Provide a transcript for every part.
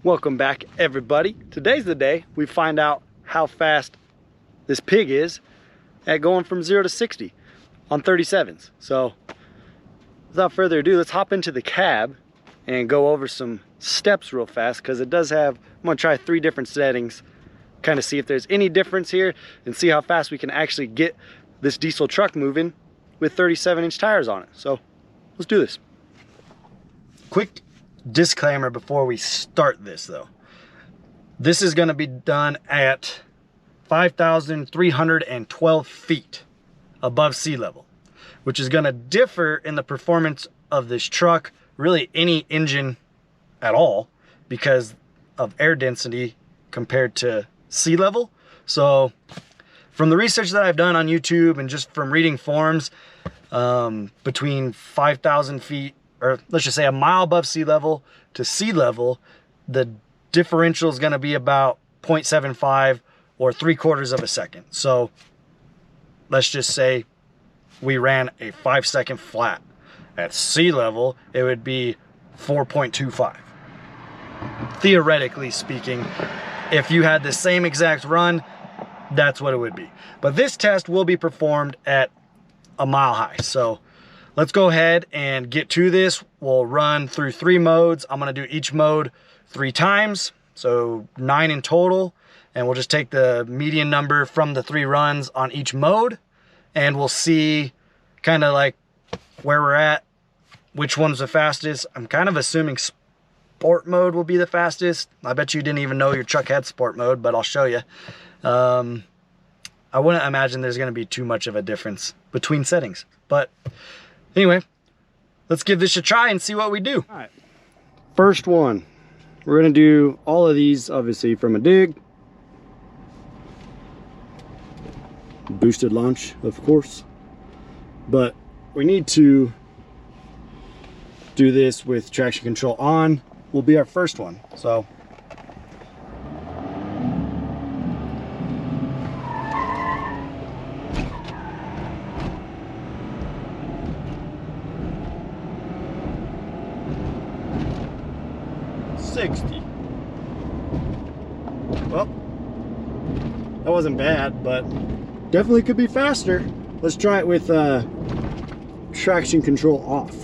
Welcome back, everybody. Today's the day we find out how fast this pig is at going from 0 to 60 on 37s. So without further ado, let's hop into the cab and go over some steps real fast, because it does have, I'm gonna try 3 different settings, kind of see if there's any difference here and see how fast we can actually get this diesel truck moving with 37-inch tires on it. So let's do this. Quick disclaimer before we start this though. This is going to be done at 5,312 feet above sea level, which is going to differ in the performance of this truck, really any engine at all, because of air density compared to sea level. So from the research that I've done on YouTube and just from reading forums, between 5,000 feet, or let's just say a mile above sea level to sea level, the differential is going to be about 0.75 or 3/4 of a second. So let's just say we ran a 5-second flat. At sea level, it would be 4.25. Theoretically speaking, if you had the same exact run, that's what it would be. But this test will be performed at a mile high. So let's go ahead and get to this. We'll run through 3 modes. I'm gonna do each mode 3 times, so 9 in total. And we'll just take the median number from the 3 runs on each mode, and we'll see kind of like where we're at, which one's the fastest. I'm kind of assuming sport mode will be the fastest. I bet you didn't even know your truck had sport mode, but I'll show you. I wouldn't imagine there's gonna be too much of a difference between settings. But anyway, let's give this a try and see what we do. All right, first one. We're gonna do all of these, obviously, from a dig. Boosted launch, of course. But we need to do this with traction control on. Will be our first one. So well, that wasn't bad, but definitely could be faster. Let's try it with traction control off.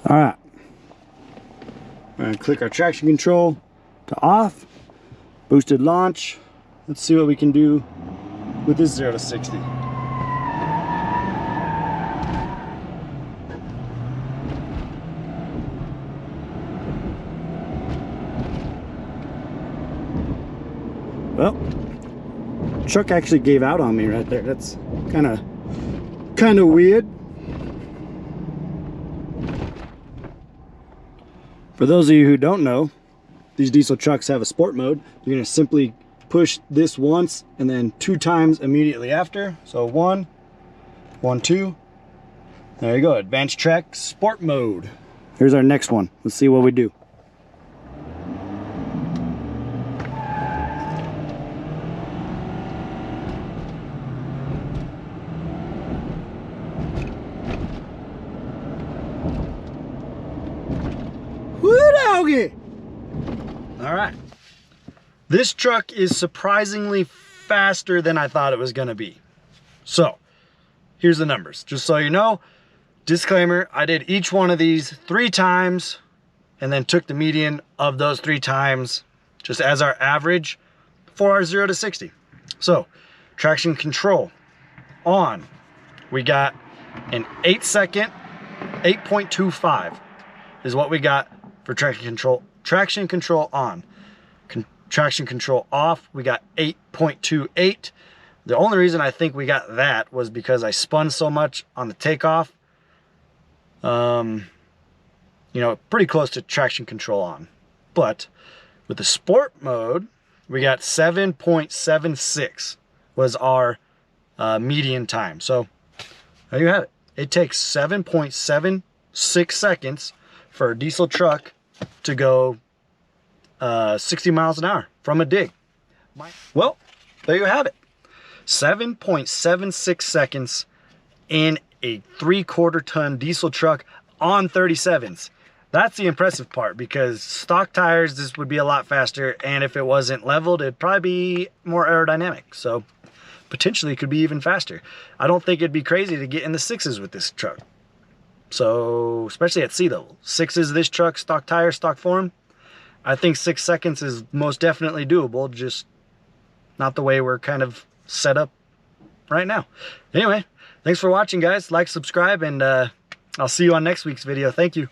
All right, we're gonna click our traction control to off. Boosted launch. Let's see what we can do with this 0 to 60. Well, truck actually gave out on me right there. That's kind of weird. For those of you who don't know, these diesel trucks have a sport mode. You're gonna simply push this once and then 2 times immediately after. So 1, 1, 2. There you go, advanced track sport mode. Here's our next one. Let's see what we do. Woo doggy! All right. This truck is surprisingly faster than I thought it was gonna be. So here's the numbers, just so you know. Disclaimer, I did each one of these 3 times and then took the median of those 3 times just as our average for our 0 to 60. So traction control on, we got an 8-second, 8.25 is what we got for traction control. Traction control on. Traction control off, we got 8.28. The only reason I think we got that was because I spun so much on the takeoff. You know, pretty close to traction control on. But with the sport mode, we got 7.76 was our median time. So there you have it. It takes 7.76 seconds for a diesel truck to go 60 miles an hour from a dig. Well, there you have it. 7.76 seconds in a 3/4 ton diesel truck on 37s. That's the impressive part, because stock tires, this would be a lot faster, and if it wasn't leveled, it'd probably be more aerodynamic. So potentially it could be even faster. I don't think it'd be crazy to get in the 6s with this truck. So, especially at sea level. 6s this truck, stock tire, stock form, I think 6 seconds is most definitely doable, just not the way we're kind of set up right now. Anyway, thanks for watching, guys. Like, subscribe, and I'll see you on next week's video. Thank you.